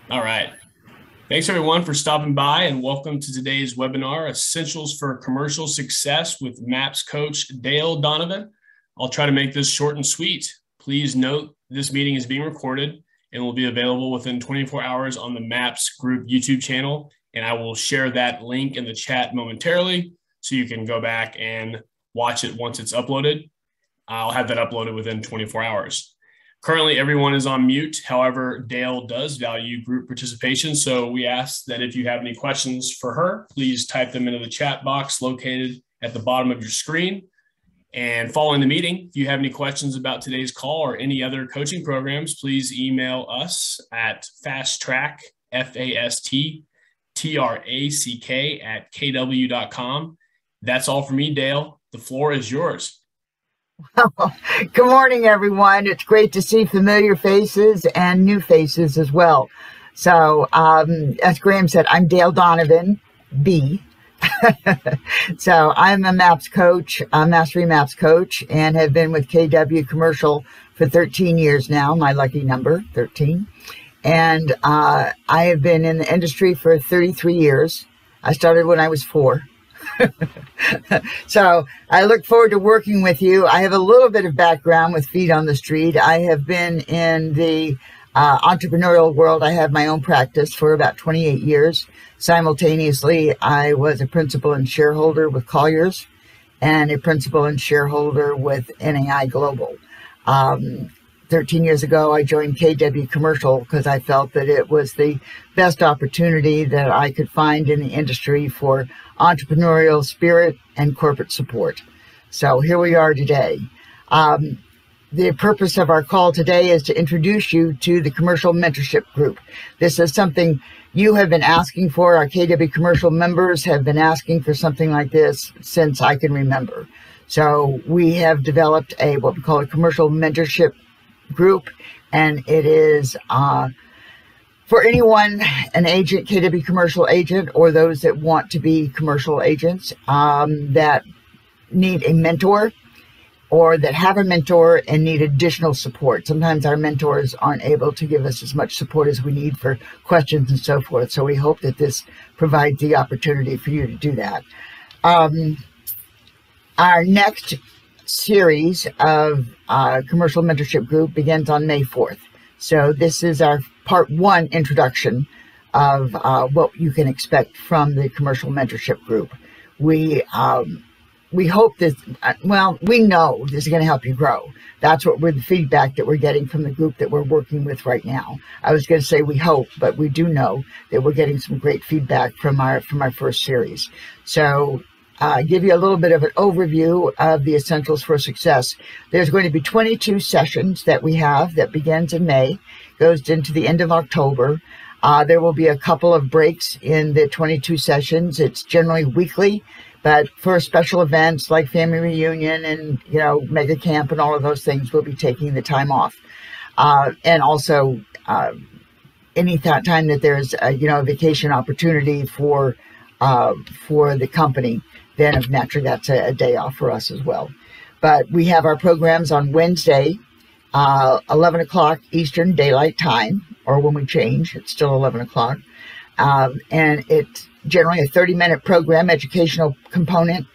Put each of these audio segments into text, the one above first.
All right. Thanks everyone for stopping by and welcome to today's webinar, Essentials for Commercial Success with MAPS coach Dale Donovan. I'll try to make this short and sweet. Please note this meeting is being recorded and will be available within 24 hours on the MAPS group YouTube channel. And I will share that link in the chat momentarily so you can go back and watch it once it's uploaded. I'll have that uploaded within 24 hours. Currently, everyone is on mute. However, Dale does value group participation. So we ask that if you have any questions for her, please type them into the chat box located at the bottom of your screen. And following the meeting, if you have any questions about today's call or any other coaching programs, please email us at fasttrack, FASTTRACK at KW.com. That's all for me, Dale. The floor is yours. Good morning, everyone. It's great to see familiar faces and new faces as well. So, as Graham said, I'm Dale Donovan, B. So I'm a MAPS coach, a Mastery MAPS coach, and have been with KW Commercial for 13 years now, my lucky number, 13. And I have been in the industry for 33 years. I started when I was 4. So I look forward to working with you. I have a little bit of background with feet on the street. I have been in the entrepreneurial world. I have my own practice for about 28 years. Simultaneously, I was a principal and shareholder with Colliers and a principal and shareholder with NAI Global. 13 years ago, I joined KW Commercial because I felt that it was the best opportunity that I could find in the industry for entrepreneurial spirit and corporate support. So here we are today. The purpose of our call today is to introduce you to the Commercial Mentorship Group. This is something you have been asking for. Our KW Commercial members have been asking for something like this since I can remember. So we have developed what we call a Commercial Mentorship Group, and it is for anyone, an agent, KW Commercial agent, or those that want to be commercial agents that need a mentor or that have a mentor and need additional support. Sometimes our mentors aren't able to give us as much support as we need for questions and so forth. So we hope that this provides the opportunity for you to do that. Our next series of Commercial Mentorship Group begins on May 4th. So this is our part 1 introduction of what you can expect from the Commercial Mentorship Group. We hope that, we know this is going to help you grow. That's what the feedback that we're getting from the group that we're working with right now. I was going to say we hope, but we do know that we're getting some great feedback from our first series. So give you a little bit of an overview of the Essentials for Success. There's going to be 22 sessions that we have that begins in May, goes into the end of October. There will be a couple of breaks in the 22 sessions. It's generally weekly, but for special events like family reunion and, mega camp and all of those things, we'll be taking the time off. And also any time that there's a vacation opportunity for the company, then naturally that's a day off for us as well. But we have our programs on Wednesday, 11 o'clock Eastern Daylight Time, or when we change, it's still 11 o'clock. And it's generally a 30-minute program, educational component.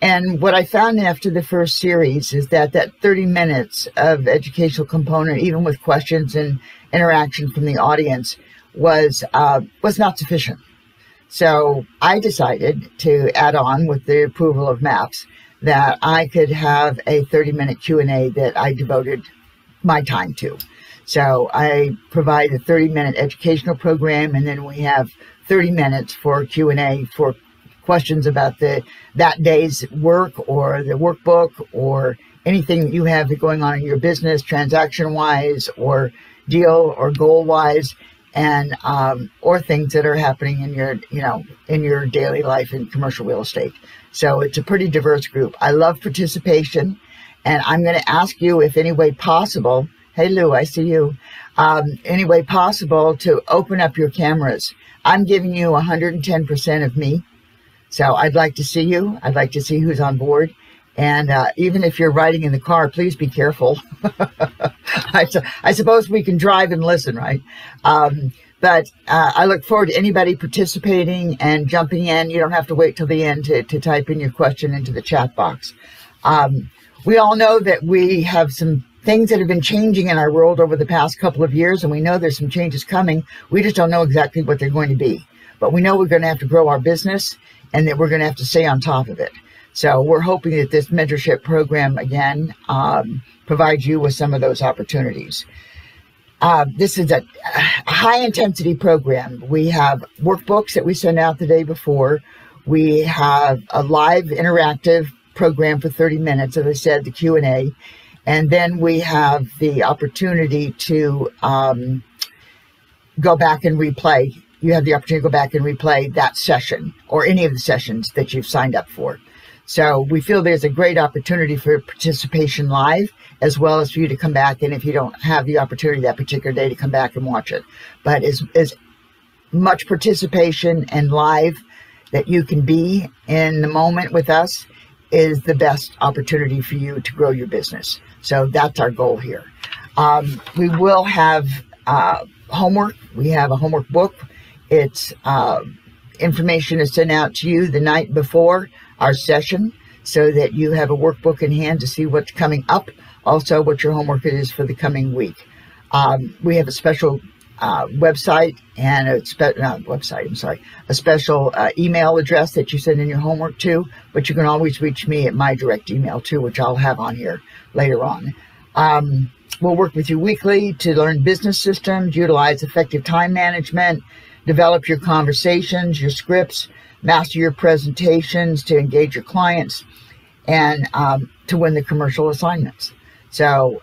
And what I found after the first series is that 30 minutes of educational component, even with questions and interaction from the audience, was not sufficient. So I decided to add on, with the approval of MAPS, that I could have a 30-minute Q&A that I devoted my time to. So I provide a 30-minute educational program, and then we have 30 minutes for Q&A for questions about that day's work or the workbook or anything that you have going on in your business, transaction-wise or deal or goal-wise, and or things that are happening in your daily life in commercial real estate. So it's a pretty diverse group. I love participation, and I'm going to ask you, if any way possible, hey Lou, I see you, any way possible to open up your cameras. I'm giving you 110% of me, so I'd like to see you. I'd like to see who's on board. And even if you're riding in the car, please be careful. I suppose we can drive and listen, right? But I look forward to anybody participating and jumping in. You don't have to wait till the end to type in your question into the chat box. We all know that we have some things that have been changing in our world over the past couple of years, and we know there's some changes coming. We just don't know exactly what they're going to be. But we know we're going to have to grow our business and that we're going to have to stay on top of it. So we're hoping that this mentorship program, again, provides you with some of those opportunities. This is a high-intensity program. We have workbooks that we send out the day before. We have a live interactive program for 30 minutes, as I said, the Q&A. And then we have the opportunity to go back and replay. You have the opportunity to go back and replay that session or any of the sessions that you've signed up for. So we feel there's a great opportunity for participation live, as well as for you to come back, and if you don't have the opportunity that particular day, to come back and watch it. But as much participation and live that you can be in the moment with us is the best opportunity for you to grow your business. So that's our goal here. We will have homework. We have a homework book. It's information is sent out to you the night before our session so that you have a workbook in hand to see what's coming up, also what your homework is for the coming week. We have a special website and a special email address that you send in your homework to, but you can always reach me at my direct email too, which I'll have on here later on. We'll work with you weekly to learn business systems, utilize effective time management, develop your conversations, your scripts, master your presentations to engage your clients, and to win the commercial assignments. So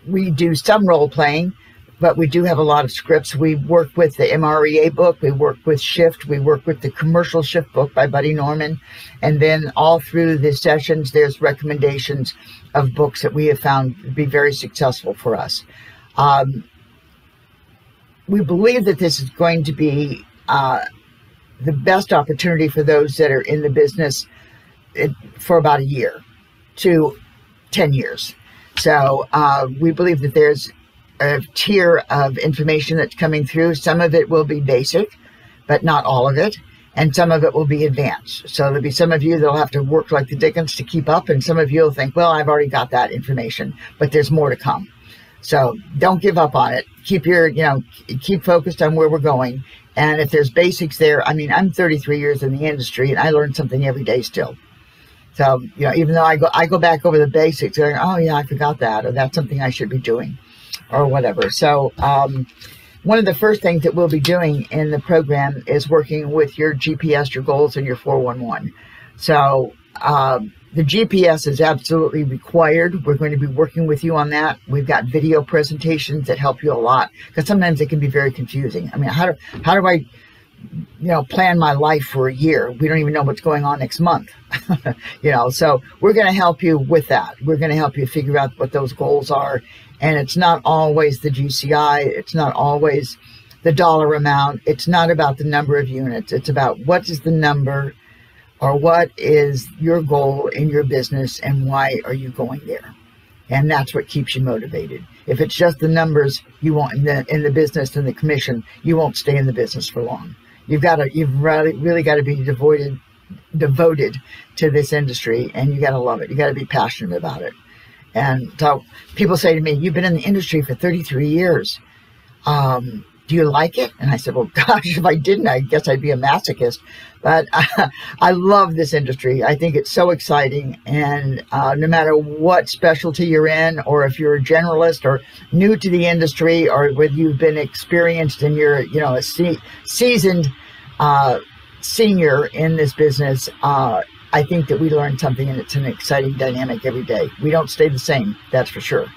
we do some role playing, but we do have a lot of scripts. We work with the MREA book. We work with Shift. We work with the Commercial Shift book by Buddy Norman. And then all through the sessions, there's recommendations of books that we have found to be very successful for us. We believe that this is going to be the best opportunity for those that are in the business for about a year to 10 years. So we believe that there's a tier of information that's coming through. Some of it will be basic, but not all of it. And some of it will be advanced. So there'll be some of you that'll have to work like the dickens to keep up. And some of you will think, well, I've already got that information, but there's more to come. So don't give up on it. Keep your, keep focused on where we're going. And if there's basics there, I mean, I'm 33 years in the industry and I learn something every day still. So, even though I go back over the basics, going, oh yeah, I forgot that, or that's something I should be doing, or whatever. So one of the first things that we'll be doing in the program is working with your GPS, your goals, and your 411. So the GPS is absolutely required. We're going to be working with you on that. We've got video presentations that help you a lot, because sometimes it can be very confusing. I mean, how do I plan my life for a year? We don't even know what's going on next month. So we're going to help you with that. We're going to help you figure out what those goals are. And it's not always the GCI. It's not always the dollar amount. It's not about the number of units. It's about what is the number, or what is your goal in your business and why are you going there? And that's what keeps you motivated. If it's just the numbers you want in the business and the commission, you won't stay in the business for long. You've really got to be devoted to this industry, and you got to love it. You got to be passionate about it. And so people say to me, you've been in the industry for 33 years. Do you like it? And I said, well, gosh, if I didn't, I guess I'd be a masochist. But I love this industry. I think it's so exciting. And no matter what specialty you're in, or if you're a generalist or new to the industry, or whether you've been experienced and you're, a seasoned senior in this business, I think that we learn something, and it's an exciting dynamic every day. We don't stay the same, that's for sure.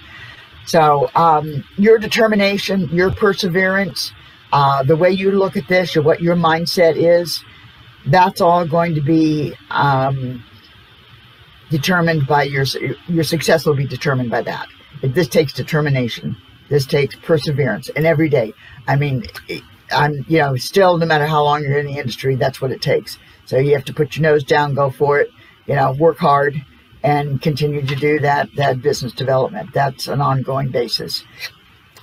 So your determination, your perseverance, the way you look at this, or what your mindset is, that's all going to be determined by your success will be determined by that. This takes determination. This takes perseverance, and every day. I mean, still, no matter how long you're in the industry, that's what it takes. So you have to put your nose down, go for it, work hard, and continue to do that business development. That's an ongoing basis.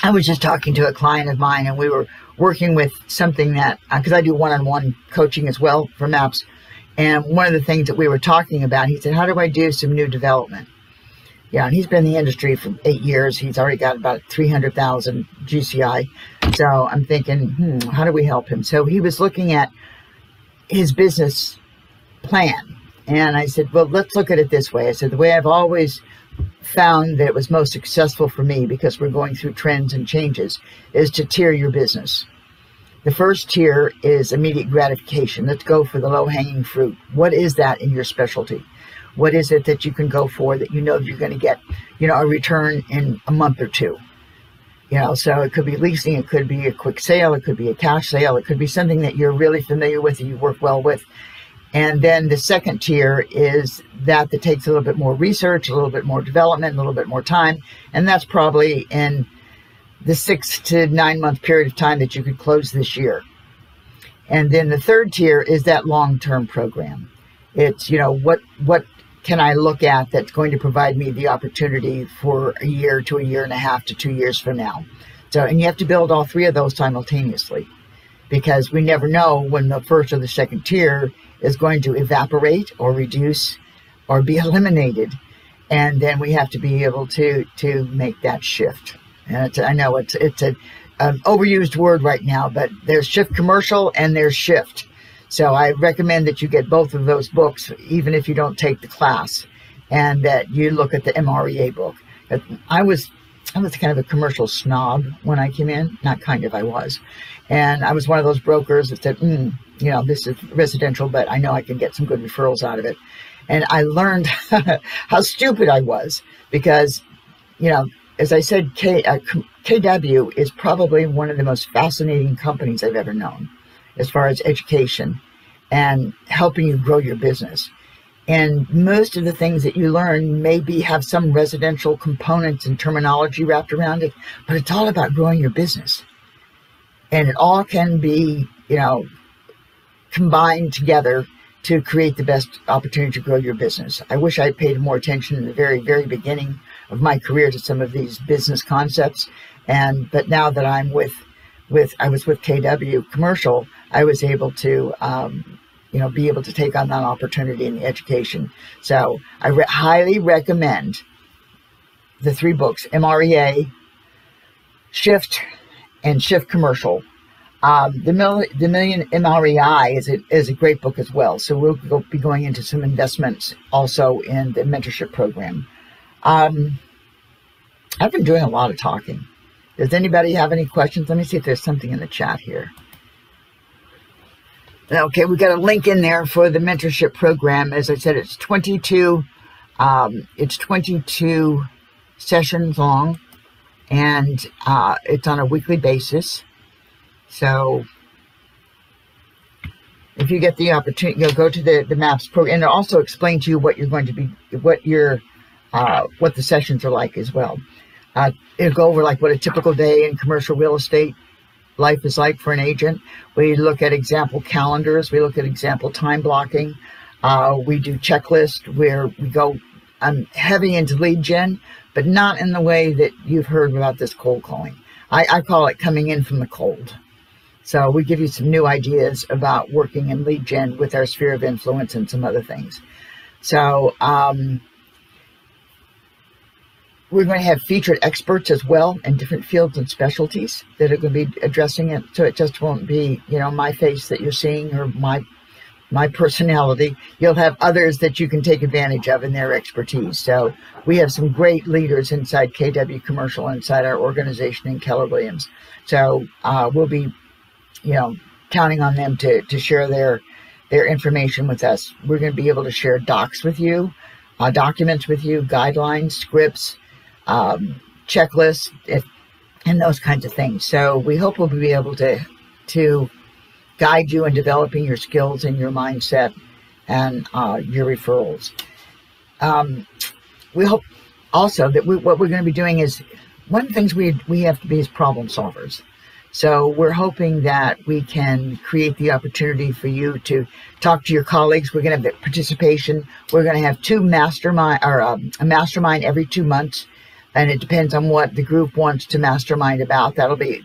I was just talking to a client of mine, and we were working with something that, because I do one-on-one coaching as well for MAPS. And one of the things that we were talking about, he said, how do I do some new development? Yeah, and he's been in the industry for 8 years. He's already got about 300,000 GCI. So I'm thinking, how do we help him? So he was looking at his business plan. And I said, well, let's look at it this way. I said, the way I've always found that it was most successful for me, because we're going through trends and changes, is to tier your business. The first tier is immediate gratification. Let's go for the low-hanging fruit. What is that in your specialty? What is it that you can go for that you know you're going to get, a return in a month or two? So it could be leasing, it could be a quick sale, it could be a cash sale, it could be something that you're really familiar with and you work well with. And then the second tier is that takes a little bit more research, a little bit more development, a little bit more time. And that's probably in the 6 to 9 month period of time that you could close this year. And then the third tier is that long-term program. It's, what can I look at that's going to provide me the opportunity for a year to a year and a half to 2 years from now. So, and you have to build all three of those simultaneously, because we never know when the first or the second tier is going to evaporate or reduce or be eliminated. And then we have to be able to make that shift. And I know it's an overused word right now, but there's shift commercial and there's shift. So I recommend that you get both of those books, even if you don't take the class, and that you look at the MREA book. I was kind of a commercial snob when I came in. Not kind of, I was. And I was one of those brokers that said, this is residential, but I know I can get some good referrals out of it. And I learned how stupid I was, because, as I said, KW is probably one of the most fascinating companies I've ever known, as far as education and helping you grow your business. And most of the things that you learn maybe have some residential components and terminology wrapped around it, but it's all about growing your business. And it all can be, combined together to create the best opportunity to grow your business. I wish I paid more attention in the very, very beginning of my career to some of these business concepts. But now that I'm I was with KW Commercial, I was able to, be able to take on that opportunity in the education. So I highly recommend the 3 books, MREA, Shift, and Shift Commercial. The Million MREI is a great book as well. So we'll be going into some investments also in the mentorship program. I've been doing a lot of talking. Does anybody have any questions? Let me see if there's something in the chat here. Okay, we got a link in there for the mentorship program. As I said, it's 22 sessions long, and it's on a weekly basis. So if you get the opportunity, you'll go to the MAPS program, and it'll also explain to you what you're going to be, what the sessions are like as well. It'll go over like what a typical day in commercial real estate life is like for an agent. We look at example calendars. We look at example time blocking. We do checklist where we go heavy into lead gen, but not in the way that you've heard about this cold calling. I call it coming in from the cold. So we give you some new ideas about working in lead gen with our sphere of influence and some other things. So we're going to have featured experts as well in different fields and specialties that are going to be addressing it. So it just won't be, my face that you're seeing or my personality. You'll have others that you can take advantage of in their expertise. So we have some great leaders inside KW Commercial, inside our organization in Keller Williams. So we'll be, counting on them to share their information with us. We're going to be able to share docs with you, documents with you, guidelines, scripts, checklists, and those kinds of things. So we hope we'll be able to guide you in developing your skills and your mindset and your referrals. We hope also that what we're going to be doing is, one of the things we have to be is problem solvers. So we're hoping that we can create the opportunity for you to talk to your colleagues. We're going to have participation. We're going to have a mastermind every 2 months. and it depends on what the group wants to mastermind about. That'll be,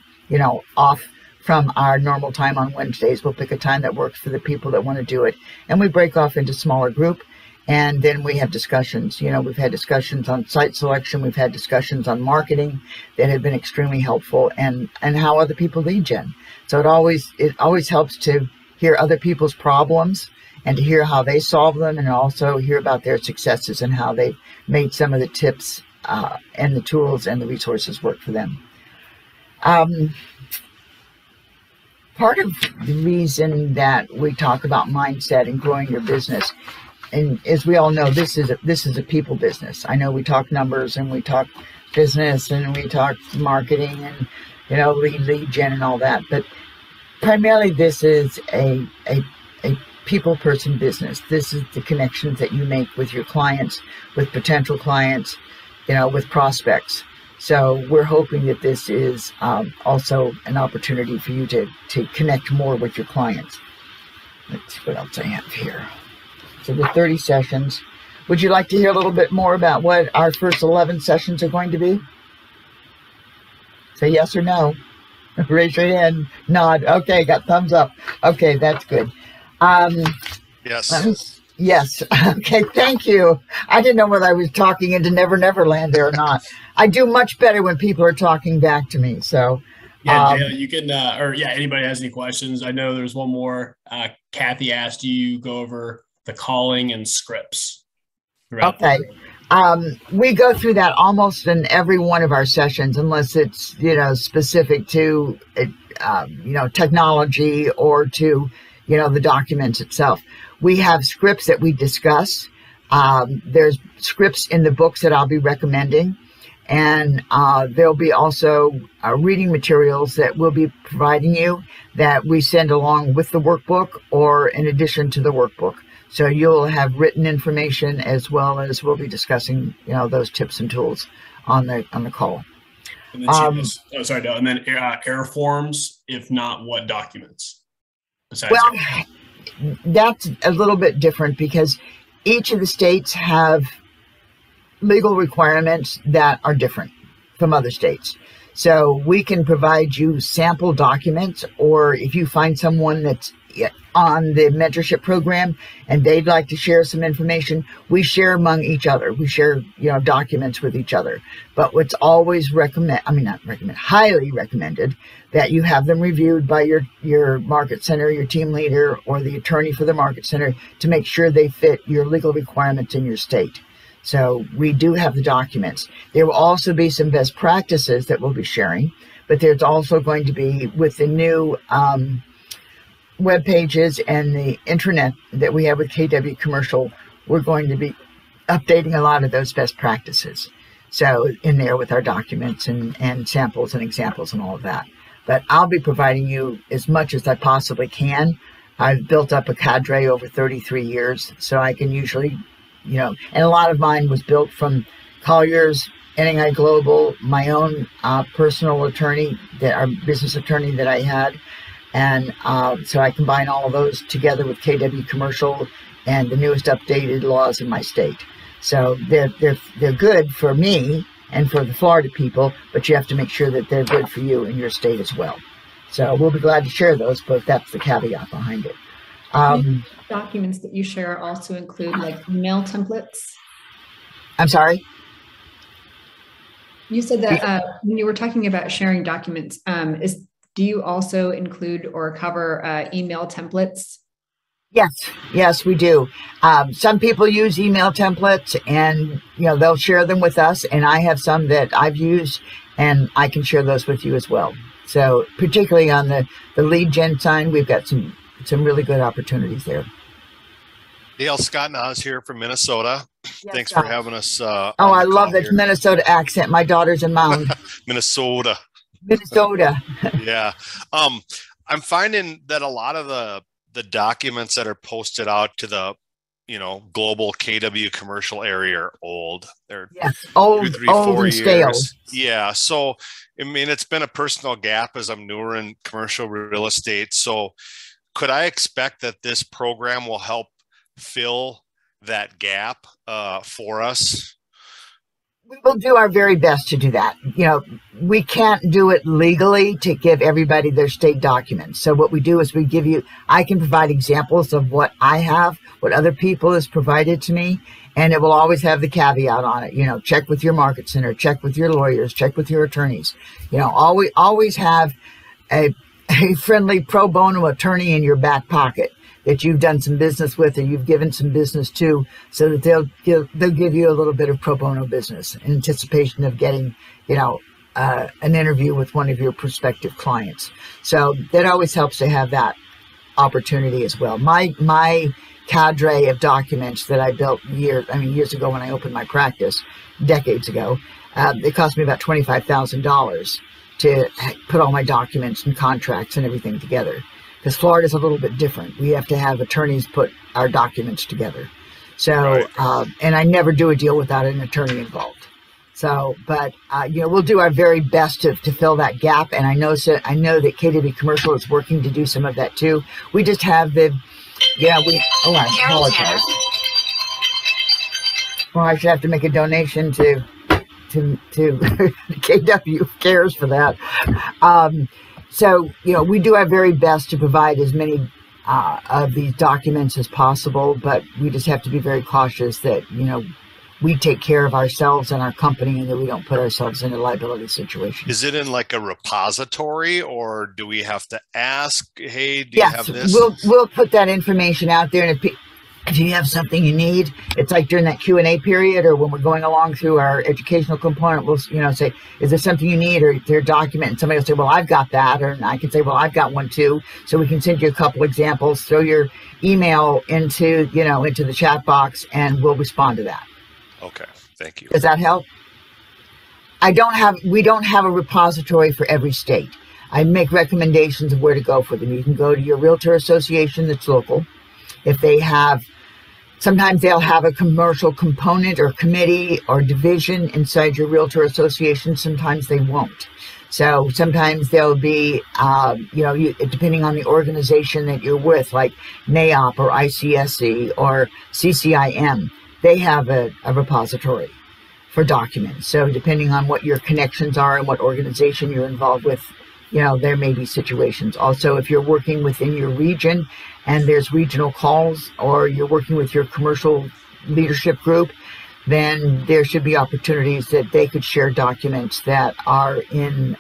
off from our normal time on Wednesdays. We'll pick a time that works for the people that want to do it. And we break off into smaller group. And then we have discussions. We've had discussions on site selection. We've had discussions on marketing that have been extremely helpful, and how other people lead gen. So it always helps to hear other people's problems and to hear how they solve them, and also hear about their successes and how they've made some of the tips and the tools and the resources work for them. Part of the reason that we talk about mindset and growing your business, and as we all know, this is a people business. I know we talk numbers and we talk business and we talk marketing and lead gen and all that, but primarily this is a people person business. This is the connections that you make with your clients, with potential clients, with prospects. So we're hoping that this is also an opportunity for you to connect more with your clients. Let's see what else I have here. So the 30 sessions. Would you like to hear a little bit more about what our first 11 sessions are going to be? Say yes or no. Raise your hand, nod. Okay, got thumbs up. Okay, that's good. Yes. Yes. Okay, thank you. I didn't know whether I was talking into Never Never Land there or not. I do much better when people are talking back to me. So yeah, Dale, you can, anybody has any questions? I know there's one more. Kathy asked you go over the calling and scripts. Okay. We go through that almost in every one of our sessions, unless it's, specific to, technology or to, the documents itself. We have scripts that we discuss. There's scripts in the books that I'll be recommending. And there'll be also reading materials that we'll be providing you that we send along with the workbook or in addition to the workbook. So you'll have written information as well as we'll be discussing, those tips and tools on the call. And then sorry, Dale. And then error forms, if not, what documents? Besides that's a little bit different because each of the states have legal requirements that are different from other states. So we can provide you sample documents, or if you find someone that's on the mentorship program and they'd like to share some information, we share among each other. We share, documents with each other. But what's always highly recommended that you have them reviewed by your market center, your team leader, or the attorney for the market center to make sure they fit your legal requirements in your state. So we do have the documents. There will also be some best practices that we'll be sharing, but there's also going to be, with the new web pages and the intranet that we have with KW Commercial, we're going to be updating a lot of those best practices. So in there with our documents and samples and examples and all of that. But I'll be providing you as much as I possibly can. I've built up a cadre over 33 years, so I can usually, and a lot of mine was built from Collier's, NAI Global, my own personal attorney, our business attorney that I had. And so I combine all of those together with KW Commercial and the newest updated laws in my state. So they're good for me and for the Florida people, but you have to make sure that they're good for you in your state as well. So we'll be glad to share those, but that's the caveat behind it. Documents that you share also include like email templates? I'm sorry? You said that when you were talking about sharing documents, do you also include or cover email templates? Yes, we do. Some people use email templates and, they'll share them with us. And I have some that I've used and I can share those with you as well. So particularly on the lead gen side, we've got some really good opportunities there. Dale, Scott Nas here from Minnesota. Yes, thanks for having us. I love that Minnesota accent. My daughter's in Mound. Minnesota. Yeah. I'm finding that a lot of the documents that are posted out to the global KW Commercial area are old. They're old, 2, 3, 4 years. Stale. Yeah. So it's been a personal gap as I'm newer in commercial real estate. So could I expect that this program will help fill that gap for us? We will do our very best to do that. You know, we can't do it legally to give everybody their state documents. So what we do is we give you, I can provide examples of what I have, what other people has provided to me, and it will always have the caveat on it. You know, check with your market center, check with your lawyers, check with your attorneys. You know, always have a friendly pro bono attorney in your back pocket that you've done some business with or you've given some business to, so that they'll give you a little bit of pro bono business in anticipation of getting, you know, an interview with one of your prospective clients. So that always helps to have that opportunity as well. My cadre of documents that I built years ago when I opened my practice, decades ago, it cost me about $25,000 to put all my documents and contracts and everything together. Because Florida's a little bit different. We have to have attorneys put our documents together. So, and I never do a deal without an attorney involved. So, but, you know, we'll do our very best to fill that gap. And I know that KW Commercial is working to do some of that too. We just have I apologize. Well, I should have to make a donation to KW Cares for that. So, you know, we do our very best to provide as many of these documents as possible, but we just have to be very cautious that, you know, we take care of ourselves and our company and that we don't put ourselves in a liability situation. Is it in like a repository, or do we have to ask, hey, do you have this? We'll put that information out there, and if you have something you need, it's like during that Q&A period, or when we're going along through our educational component, we'll, you know, say, is there something you need, or their document, and somebody will say, well, I've got that, or I can say, well, I've got one too. So we can send you a couple examples, throw your email into the chat box, and we'll respond to that. Okay, thank you. Does that help? We don't have a repository for every state. I make recommendations of where to go for them. You can go to your realtor association that's local. If they have, sometimes they'll have a commercial component or committee or division inside your realtor association. Sometimes they won't. So sometimes there'll be, depending on the organization that you're with, like NAIOP or ICSC or CCIM, they have a repository for documents. So depending on what your connections are and what organization you're involved with, you know, there may be situations. Also, if you're working within your region and there's regional calls, or you're working with your commercial leadership group, then there should be opportunities that they could share documents that are in,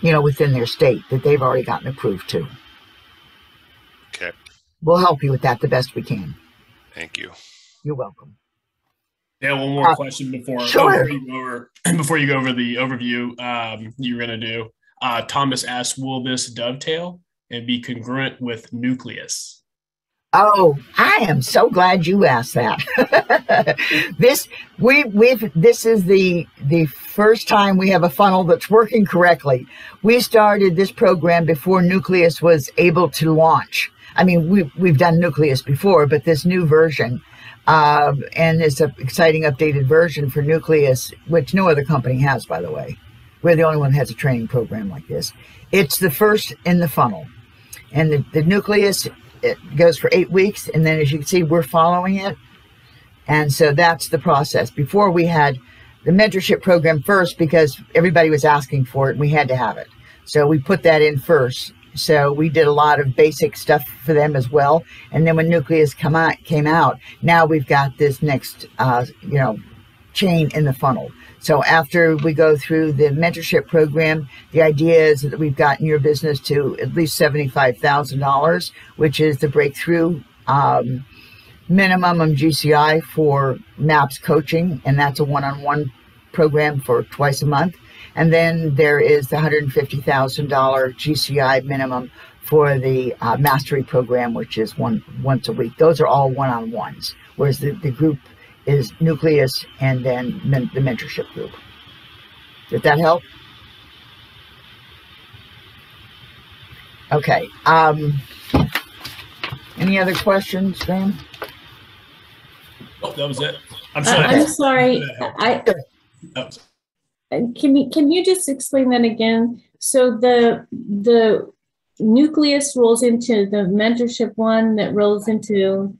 within their state that they've already gotten approved to. Okay. We'll help you with that the best we can. Thank you. You're welcome. Yeah, one more question before you go over the overview you're going to do. Thomas asked, will this dovetail and be congruent with Nucleus? Oh, I am so glad you asked that. This is the first time we have a funnel that's working correctly. We started this program before Nucleus was able to launch. I mean, we've done Nucleus before, but this new version, and it's an exciting updated version for Nucleus, which no other company has, by the way. We're the only one that has a training program like this. It's the first in the funnel. And the Nucleus, it goes for 8 weeks. And then as you can see, we're following it. And so that's the process. Before, we had the mentorship program first because everybody was asking for it and we had to have it. So we put that in first. So we did a lot of basic stuff for them as well. And then when Nucleus came out, now we've got this next, chain in the funnel. So after we go through the mentorship program, the idea is that we've gotten your business to at least $75,000, which is the breakthrough minimum GCI for MAPS coaching. And that's a one-on-one program for twice a month. And then there is the $150,000 GCI minimum for the mastery program, which is once a week. Those are all one-on-ones, whereas the group is Nucleus and then the mentorship group. Did that help? Okay. Any other questions, Graham? Oh, that was it. I'm sorry. Can you just explain that again? So the Nucleus rolls into the mentorship one that rolls into.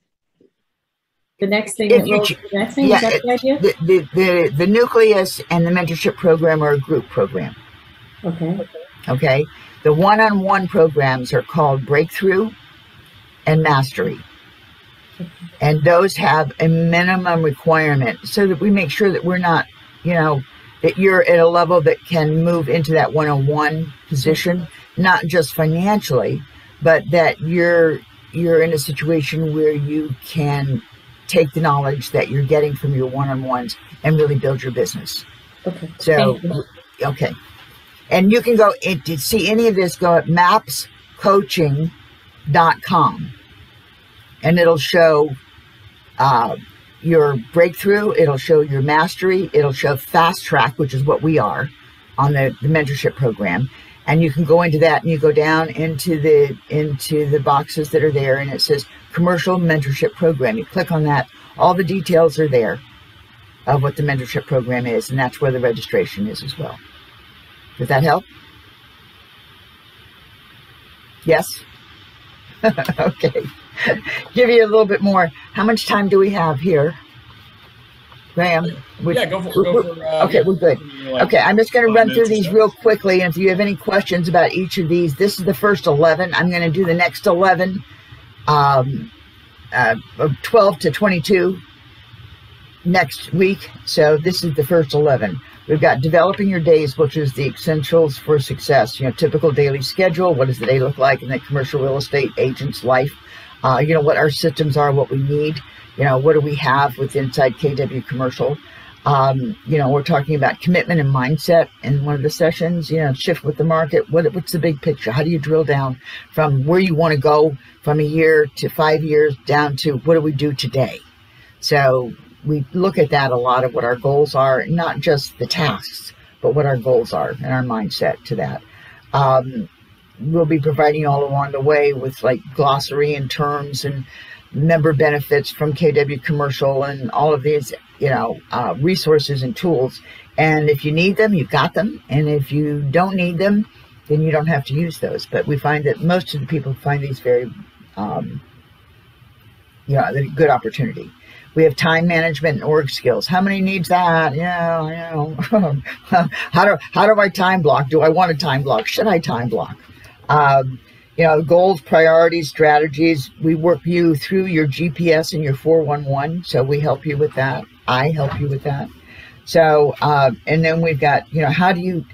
the next thing that rolls to the next thing? Is that the idea? The nucleus and the mentorship program are a group program. Okay. Okay. The one-on-one programs are called Breakthrough and Mastery. And those have a minimum requirement so that we make sure that we're not, that you're at a level that can move into that one-on-one position, not just financially, but that you're in a situation where you can take the knowledge that you're getting from your one-on-ones and really build your business. Okay. So, okay. And you can go to see any of this, go at mapscoaching.com, and it'll show your breakthrough, it'll show your mastery, it'll show fast track, which is what we are on the mentorship program. And you can go into that and you go down into the boxes that are there, and it says commercial mentorship program. You click on that, all the details are there of what the mentorship program is, and that's where the registration is as well. Does that help? Yes? Okay. Give you a little bit more. How much time do we have here? Graham? Go for okay, we're good. Okay, I'm just going to run through these real quickly, and if you have any questions about each of these, this is the first 11. I'm going to do the next 11, 12 to 22 next week. So this is the first 11. We've got developing your days, which is the essentials for success. Typical daily schedule. What does the day look like in the commercial real estate agent's life? What our systems are, what we need. What do we have with inside KW Commercial? We're talking about commitment and mindset in one of the sessions. Shift with the market. What's the big picture? How do you drill down from where you want to go from a year to 5 years down to what do we do today? So we look at that a lot of what our goals are, not just the tasks, but what our goals are and our mindset to that. We'll be providing all along the way with like glossary and terms and member benefits from KW Commercial and all of these, resources and tools. And if you need them, you've got them. And if you don't need them, then you don't have to use those. But we find that most of the people find these very, a good opportunity. We have time management and org skills. How many needs that? How do I time block? Do I want a time block? Should I time block? Goals, priorities, strategies. We work you through your GPS and your 411. So we help you with that. I help you with that. So, and then we've got, how do you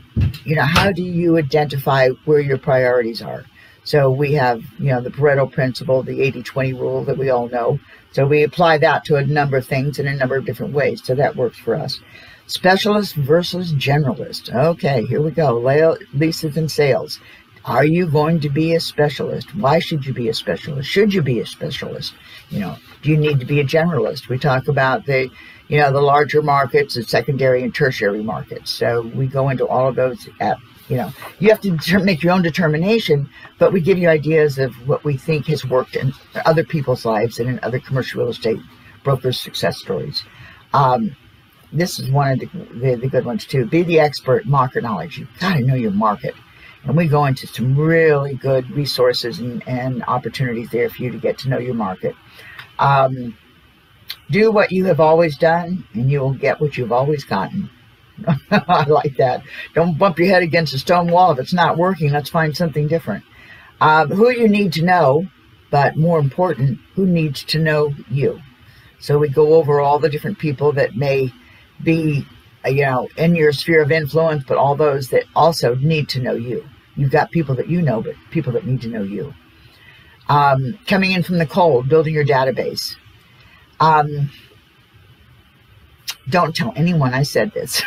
identify where your priorities are? So we have, the Pareto principle, the 80-20 rule that we all know. So we apply that to a number of things in a number of different ways. So that works for us. Specialist versus generalist. Okay, here we go. Leases and sales. Are you going to be a specialist? Why should you be a specialist? Should you be a specialist? Do you need to be a generalist? We talk about the larger markets, the secondary and tertiary markets. So we go into all of those you have to make your own determination, but we give you ideas of what we think has worked in other people's lives and in other commercial real estate brokers' success stories. This is one of the good ones too. Be the expert, market knowledge. You've got to know your market. And we go into some really good resources and opportunities there for you to get to know your market. Do what you have always done, and you will get what you've always gotten. I like that. Don't bump your head against a stone wall. If it's not working, let's find something different. Who you need to know, but more important, who needs to know you. So we go over all the different people that may be, in your sphere of influence, but all those that also need to know you. You've got people that you know, but people that need to know you. Coming in from the cold, building your database. Don't tell anyone I said this.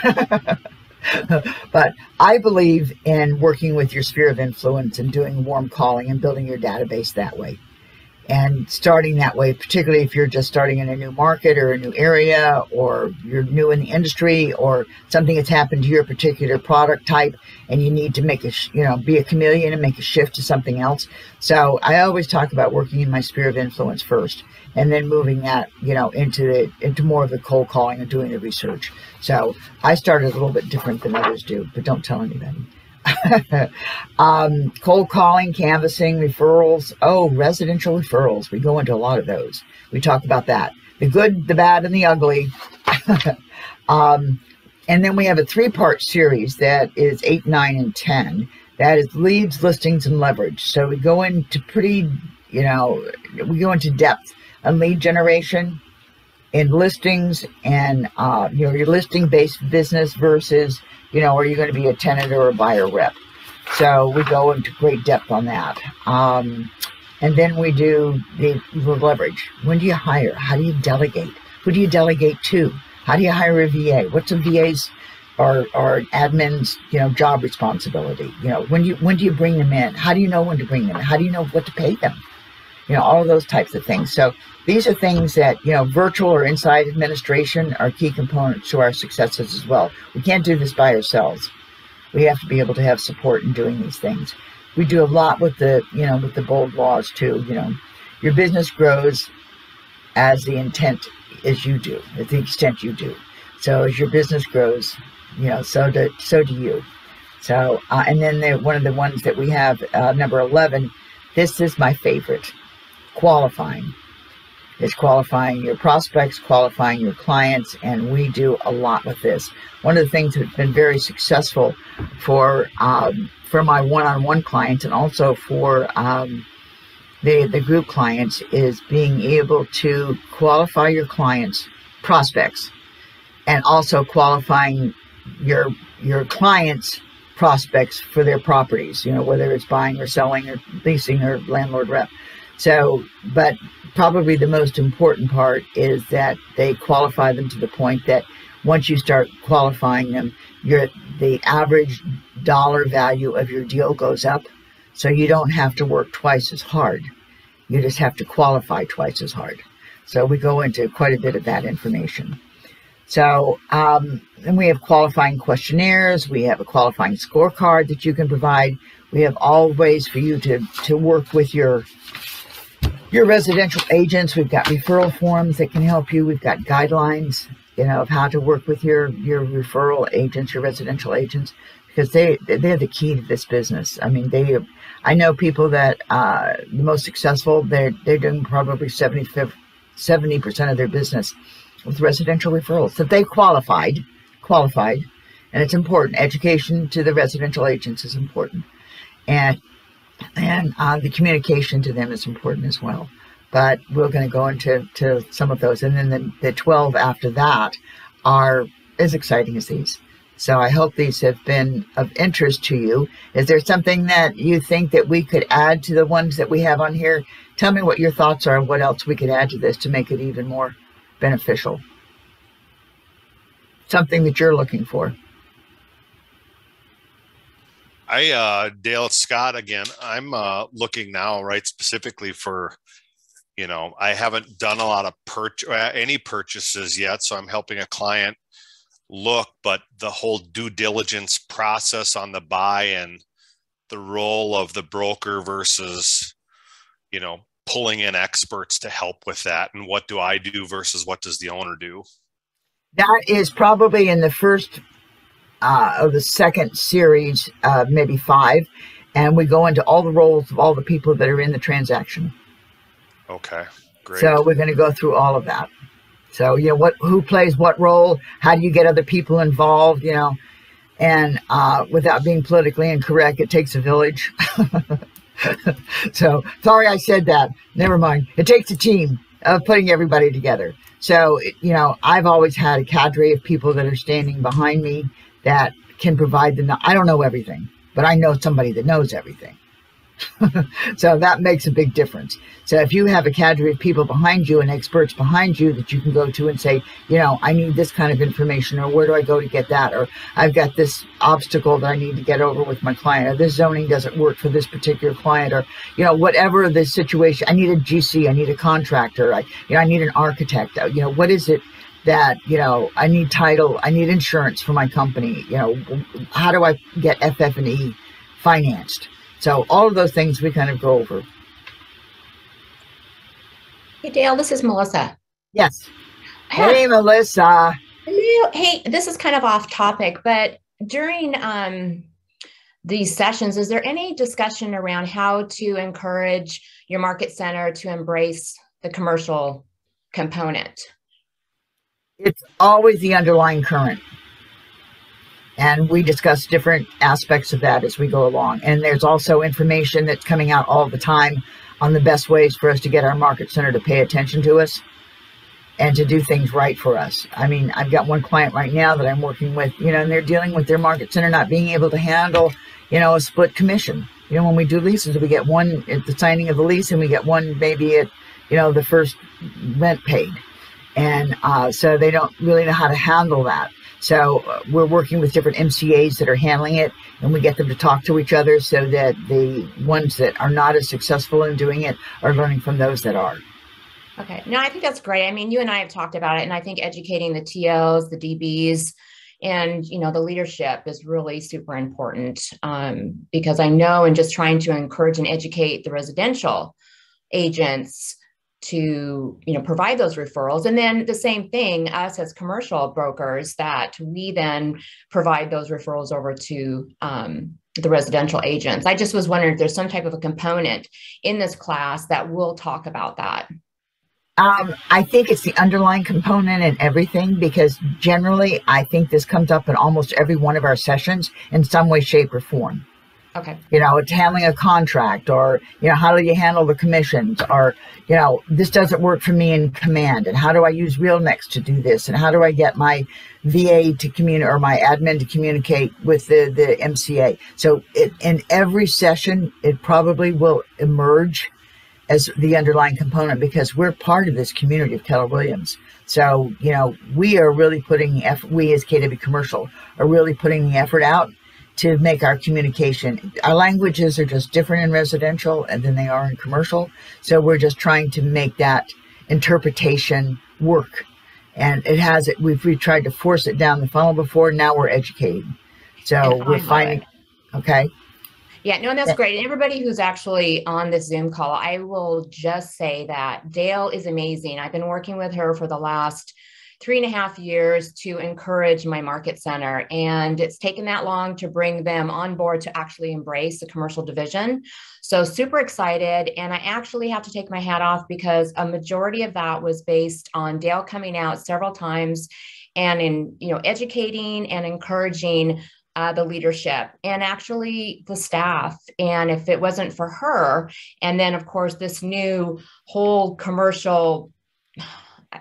But I believe in working with your sphere of influence and doing warm calling and building your database that way. And starting that way, particularly if you're just starting in a new market or a new area, or you're new in the industry, or something has happened to your particular product type and you need to make be a chameleon and make a shift to something else. So I always talk about working in my sphere of influence first, and then moving that, into more of the cold calling and doing the research. So I started a little bit different than others do, but don't tell anybody. Cold calling, canvassing, referrals. Oh, residential referrals. We go into a lot of those. We talk about that. the good, the bad, and the ugly. And then we have a 3-part series that is 8, 9, and 10. That is leads, listings, and leverage. So we go into we go into depth on lead generation and listings and, your listing-based business versus, are you going to be a tenant or a buyer rep? So we go into great depth on that. And then we do the leverage. When do you hire? How do you delegate? Who do you delegate to? How do you hire a VA? What's a VA's or admin's, job responsibility? When do you bring them in? How do you know when to bring them in? How do you know what to pay them? All of those types of things. So these are things that, virtual or inside administration are key components to our successes as well. We can't do this by ourselves. We have to be able to have support in doing these things. We do a lot with with the bold laws too. Your business grows as the intent as you do, at the extent you do. So as your business grows, so do you. So, and then one of the ones that we have, number 11, this is my favorite, qualifying. It's qualifying your prospects, qualifying your clients, and we do a lot with this. One of the things that's been very successful for my one-on-one clients and also for the group clients is being able to qualify your clients' prospects and also qualifying your clients' prospects for their properties, whether it's buying or selling or leasing or landlord rep. So, but probably the most important part is that they qualify them to the point that once you start qualifying them, the average dollar value of your deal goes up. So you don't have to work twice as hard. You just have to qualify twice as hard. So we go into quite a bit of that information. So, and we have qualifying questionnaires. We have a qualifying scorecard that you can provide. We have all ways for you to work with your residential agents. We've got referral forms that can help you. We've got guidelines, of how to work with your referral agents, your residential agents, because they're the key to this business. I mean, I know people that the most successful, they're doing probably 70% of their business with residential referrals that they qualified, and it's important. Education to the residential agents is important, and the communication to them is important as well. But we're going to go into some of those, and then the 12 after that are as exciting as these. So I hope these have been of interest to you. Is there something that you think that we could add to the ones that we have on here? Tell me what your thoughts are and what else we could add to this to make it even more beneficial. Something that you're looking for. Dale, it's Scott again. I'm looking now, right, specifically for, I haven't done a lot of any purchases yet, so I'm helping a client look, but the whole due diligence process on the buy and the role of the broker versus, pulling in experts to help with that, and what do I do versus what does the owner do? That is probably in the first of the second series, maybe 5, and we go into all the roles of all the people that are in the transaction. Okay, great. So we're going to go through all of that. So, who plays what role? How do you get other people involved? And without being politically incorrect, it takes a village. So sorry I said that. Never mind. It takes a team of putting everybody together. So, I've always had a cadre of people that are standing behind me that can provide I don't know everything, but I know somebody that knows everything. So that makes a big difference. So if you have a cadre of people behind you and experts behind you that you can go to and say, I need this kind of information, or where do I go to get that? Or I've got this obstacle that I need to get over with my client, or this zoning doesn't work for this particular client, or, whatever the situation, I need a GC, I need a contractor, I need an architect, what is it that, I need title, I need insurance for my company, how do I get FF&E financed? So all of those things we kind of go over. Hey, Dale, this is Melissa. Yes. Hey, Melissa. Hello. Hey, this is kind of off topic, but during these sessions, is there any discussion around how to encourage your market center to embrace the commercial component? It's always the underlying current. And we discuss different aspects of that as we go along. And there's also information that's coming out all the time on the best ways for us to get our market center to pay attention to us and to do things right for us. I mean, I've got one client right now that I'm working with, and they're dealing with their market center not being able to handle, a split commission. When we do leases, we get one at the signing of the lease and we get one maybe at, the first rent paid. And so they don't really know how to handle that. So we're working with different MCAs that are handling it, and we get them to talk to each other so that the ones that are not as successful in doing it are learning from those that are. Okay. No, I think that's great. I mean, you and I have talked about it, and I think educating the TOs, the DBs, and, the leadership is really super important because I know, and just trying to encourage and educate the residential agents to, provide those referrals. And then the same thing, us as commercial brokers, that we then provide those referrals over to the residential agents. I just was wondering if there's some type of a component in this class that will talk about that. I think it's the underlying component in everything, because generally I think this comes up in almost every one of our sessions in some way, shape, or form. Okay. It's handling a contract, or, how do you handle the commissions, or, this doesn't work for me in command, and how do I use RealNext to do this, and how do I get my VA to communicate, or my admin to communicate with the MCA. So in every session, it probably will emerge as the underlying component, because we're part of this community of Keller Williams. So, we are really putting we as KW Commercial are really putting the effort out to make our communication. Our languages are just different in residential than they are in commercial. So we're just trying to make that interpretation work. And we've tried to force it down the funnel before. Now we're educating. So we're finding, okay. Yeah, no, and that's great. And everybody who's actually on this Zoom call, I will just say that Dale is amazing. I've been working with her for the last 3.5 years to encourage my market center. And it's taken that long to bring them on board to actually embrace the commercial division. So super excited. And I actually have to take my hat off, because a majority of that was based on Dale coming out several times and in, educating and encouraging the leadership and actually the staff. And if it wasn't for her, and then of course, this new whole commercial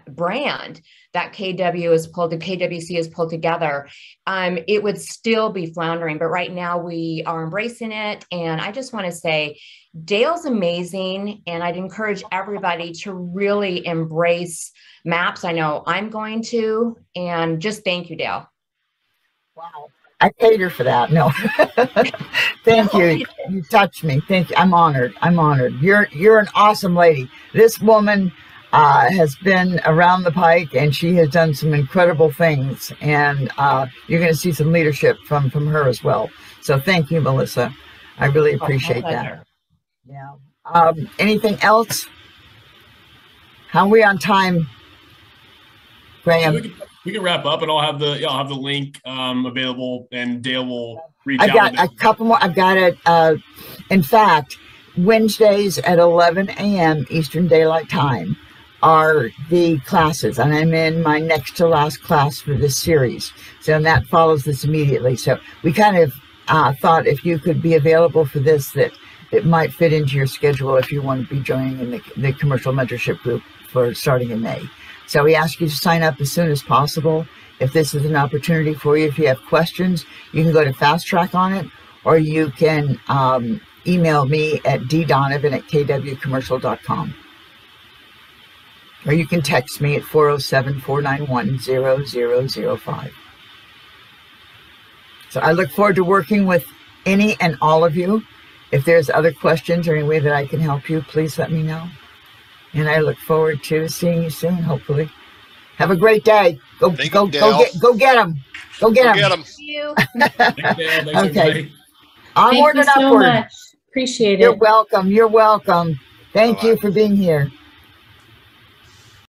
brand that KWC has pulled together, it would still be floundering. But right now we are embracing it. And I just want to say, Dale's amazing. And I'd encourage everybody to really embrace MAPS. I know I'm going to, and just thank you, Dale. Wow. I paid her for that. No, thank you. You touched me. Thank you. I'm honored. I'm honored. You're an awesome lady. This woman has been around the pike, and she has done some incredible things. And you're going to see some leadership from her as well. So thank you, Melissa. I really appreciate that. Yeah. Anything else? How are we on time, Graham? We can wrap up, and I'll have the link available, and Dale will reach out. I've got a couple more. I've got it. In fact, Wednesdays at 11 a.m. Eastern Daylight Time are the classes, and I'm in my next to last class for this series. So that follows this immediately. So we kind of thought if you could be available for this, that it might fit into your schedule if you want to be joining in the commercial mentorship group for starting in May. So we ask you to sign up as soon as possible. If this is an opportunity for you, if you have questions, you can go to Fast Track on it, or you can email me at ddonovan@kwcommercial.com. Or you can text me at 407-491-0005. So I look forward to working with any and all of you. If there's other questions or any way that I can help you, please let me know. And I look forward to seeing you soon, hopefully. Have a great day. Go get them. Go get them. Thank you. Okay. Thank you so much. Appreciate it. You're welcome. You're welcome. Thank you for being here.